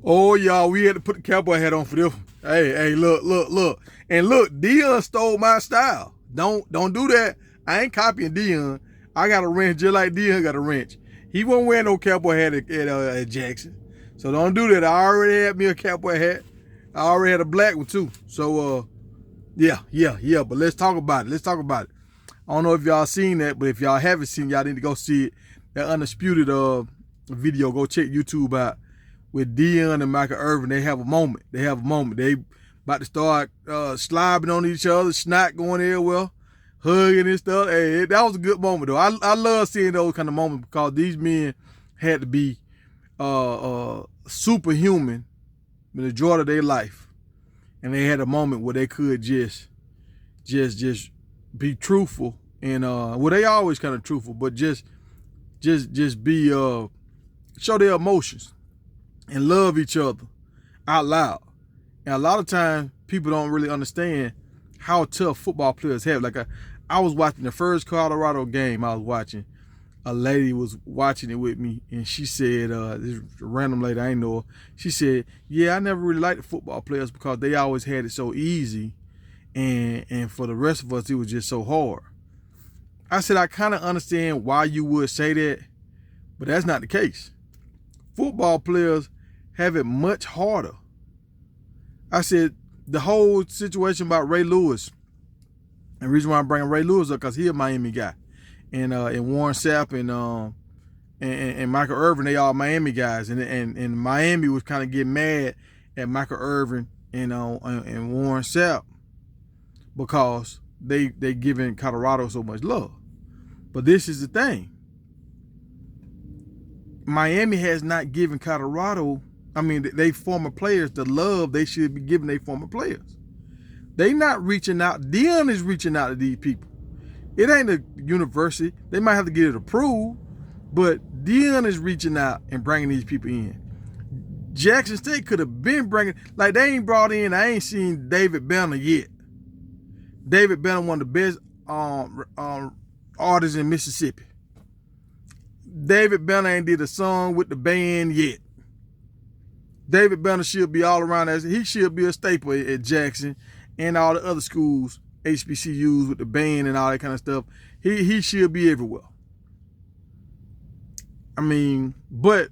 Oh, y'all, we had to put the cowboy hat on for this. Hey, look. And look, Dion stole my style. Don't do that. I ain't copying Dion. I got a wrench just like Dion got a wrench. He won't wear no cowboy hat at Jackson. So don't do that. I already had me a cowboy hat. I already had a black one too. So yeah. But let's talk about it. I don't know if y'all seen that, but if y'all haven't seen, y'all need to go see it. That undisputed video. Go check YouTube out with Dion and Michael Irvin. They have a moment. They about to start slobbing on each other, snot going everywhere, hugging and stuff. Hey, that was a good moment though. I love seeing those kind of moments because these men had to be superhuman the majority of their life, and they had a moment where they could just be truthful and well, they always kind of truthful, but just be show their emotions and love each other out loud. And a lot of times people don't really understand how tough football players have. Like I was watching the first Colorado game. I was watching. A lady was watching it with me, and she said, this random lady, I ain't know her. She said, yeah, I never really liked the football players because they always had it so easy, and for the rest of us, it was just so hard. I said, I kind of understand why you would say that, but that's not the case. Football players have it much harder. I said, the whole situation about Ray Lewis, and the reason why I'm bringing Ray Lewis up, because he's a Miami guy. And Warren Sapp and Michael Irvin, they all Miami guys. And Miami was kind of getting mad at Michael Irvin and Warren Sapp because they giving Colorado so much love. But this is the thing. Miami has not given Colorado, they former players, the love they should be giving their former players. They not reaching out. Dion is reaching out to these people. It ain't a university. They might have to get it approved, but Dion is reaching out and bringing these people in. Jackson State could have been bringing, like they ain't brought in, I ain't seen David Banner yet. David Banner, one of the best artists in Mississippi. David Banner ain't did a song with the band yet. David Banner should be all around as he should be a staple at Jackson and all the other schools, HBCUs with the band and all that kind of stuff. He should be everywhere. But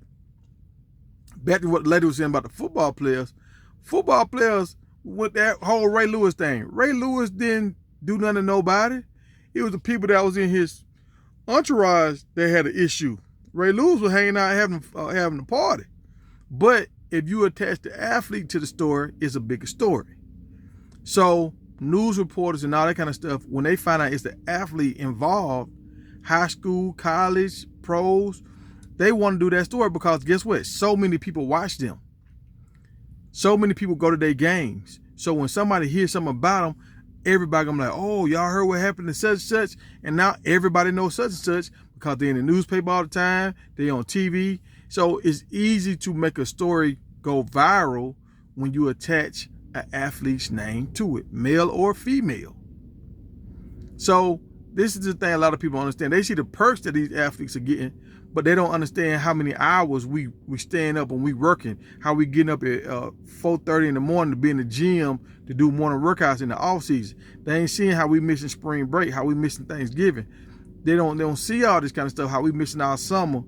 back to what the lady was saying about the football players. Football players with that whole Ray Lewis thing. Ray Lewis didn't do nothing to nobody. It was the people that was in his entourage that had an issue. Ray Lewis was hanging out having a party. But if you attach the athlete to the story, it's a bigger story. So news reporters and all that kind of stuff, when they find out it's the athlete involved, high school, college, pros, they want to do that story because guess what? So many people watch them. So many people go to their games. So when somebody hears something about them, everybody gonna be like, oh, y'all heard what happened to such and such, and now everybody knows such and such because they're in the newspaper all the time, they on TV. So it's easy to make a story go viral when you attach an athlete's name to it, male or female. So this is the thing a lot of people understand. They see the perks that these athletes are getting, but they don't understand how many hours we staying up and we working, how we getting up at 4:30 in the morning to be in the gym to do morning workouts in the off season. They ain't seeing how we missing spring break, how we missing Thanksgiving. They don't see all this kind of stuff, how we missing our summer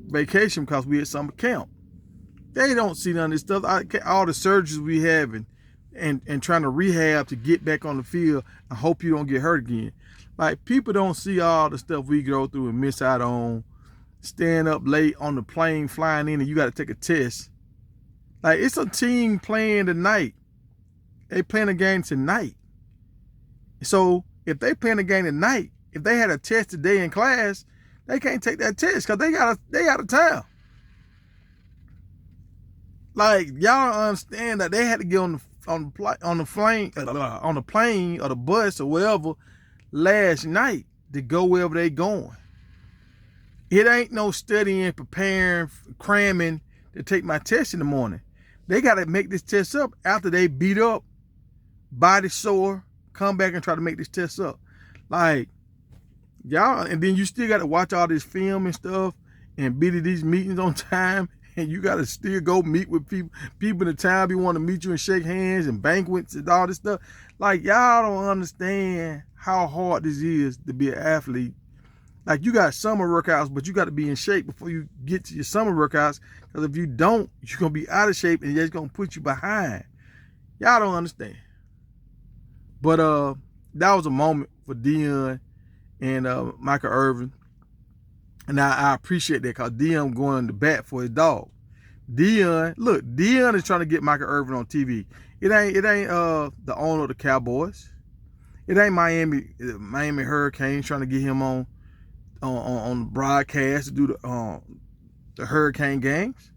vacation because we at summer camp. They don't see none of this stuff. All the surgeries we have and trying to rehab to get back on the field and hope you don't get hurt again. Like, people don't see all the stuff we go through and miss out on. Staying up late on the plane, flying in, and you got to take a test. Like, it's a team playing tonight. They playing a game tonight. So if they playing a game tonight, if they had a test today in class, they can't take that test because they out of town. Like, y'all understand that they had to get on the plane or the bus or whatever last night to go wherever they going. It ain't no studying, preparing, cramming to take my test in the morning. They got to make this test up after they beat up, body sore, come back and try to make this test up. Like, y'all, and then you still got to watch all this film and stuff and be to these meetings on time and you got to still go meet with people. People in the town be want to meet you and shake hands and banquets and all this stuff. Like, y'all don't understand how hard this is to be an athlete. Like, you got summer workouts, but you got to be in shape before you get to your summer workouts. Because if you don't, you're going to be out of shape and it's going to put you behind. Y'all don't understand. But that was a moment for Deion and Michael Irvin. And I appreciate that because Deion going to bat for his dog. Deion is trying to get Michael Irvin on TV. It ain't the owner of the Cowboys. It ain't Miami Hurricanes trying to get him on the broadcast to do the Hurricane games.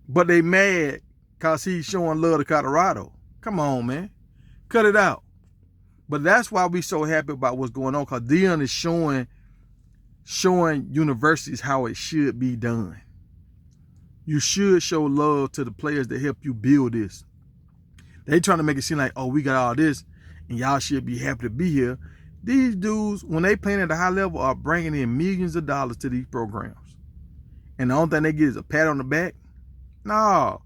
But they mad because he's showing love to Colorado. Come on, man. Cut it out. But that's why we so happy about what's going on, because Deion is showing universities how it should be done. You should show love to the players that help you build this. They trying to make it seem like, oh, we got all this and y'all should be happy to be here. These dudes, when they playing at a high level, are bringing in millions of dollars to these programs. And the only thing they get is a pat on the back. No.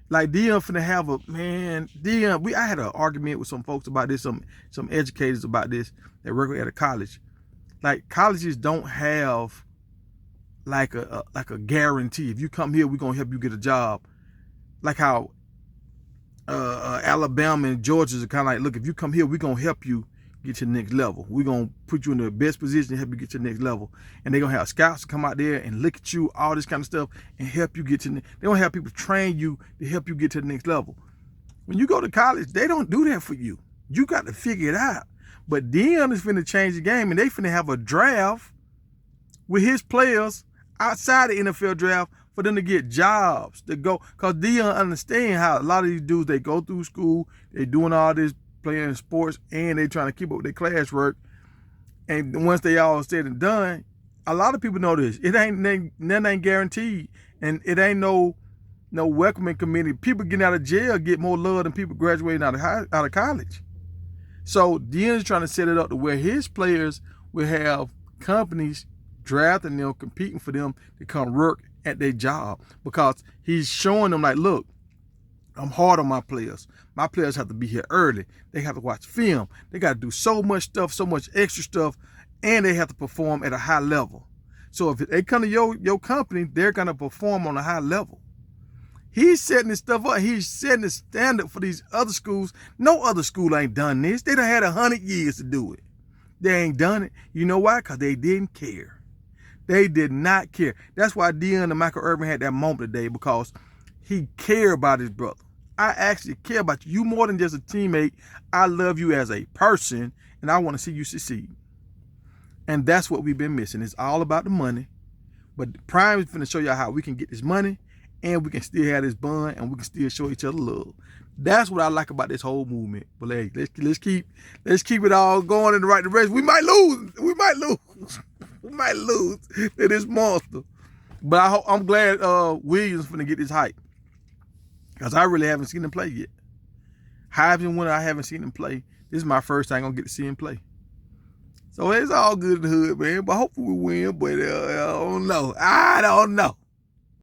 Like Deion finna have Deion, I had an argument with some folks about this, some educators about this that work at a college. Like, colleges don't have like a guarantee. If you come here, we're gonna help you get a job. Like how Alabama and Georgia are kind of like, look, if you come here, we're gonna help you get to the next level. We're gonna put you in the best position to help you get to the next level. And they're gonna have scouts come out there and look at you, all this kind of stuff, and help you get to they're gonna have people train you to help you get to the next level. When you go to college, they don't do that for you. You got to figure it out. But Deion is finna change the game, and they finna have a draft with his players outside the NFL draft for them to get jobs to go. Because Deion understand how a lot of these dudes, they go through school, they doing all this playing sports, and they trying to keep up with their classwork. And once they all said and done, a lot of people know this. Nothing ain't guaranteed, and it ain't no welcoming committee. People getting out of jail get more love than people graduating out of college. So Deion's trying to set it up to where his players will have companies drafting them, competing for them to come work at their job, because he's showing them like, look, I'm hard on my players. My players have to be here early. They have to watch film. They got to do so much stuff, so much extra stuff, and they have to perform at a high level. So if they come to your company, they're going to perform on a high level. He's setting this stuff up. He's setting the standard for these other schools. No other school ain't done this. They done had 100 years to do it. They ain't done it. You know why? Because they didn't care. They did not care. That's why Deion and Michael Irvin had that moment today, because he cared about his brother. I actually care about you. You more than just a teammate. I love you as a person, and I want to see you succeed. And that's what we've been missing. It's all about the money. But Prime is going to show y'all how we can get this money, and we can still have this bond, and we can still show each other love. That's what I like about this whole movement. But hey, let's keep it all going in the right direction. We might lose. We might lose to this monster. But I'm glad Williams finna get this hype, because I really haven't seen him play yet. Heisman winner, I haven't seen him play. This is my first time I'm gonna get to see him play. So it's all good in the hood, man. But hopefully we win. But I don't know.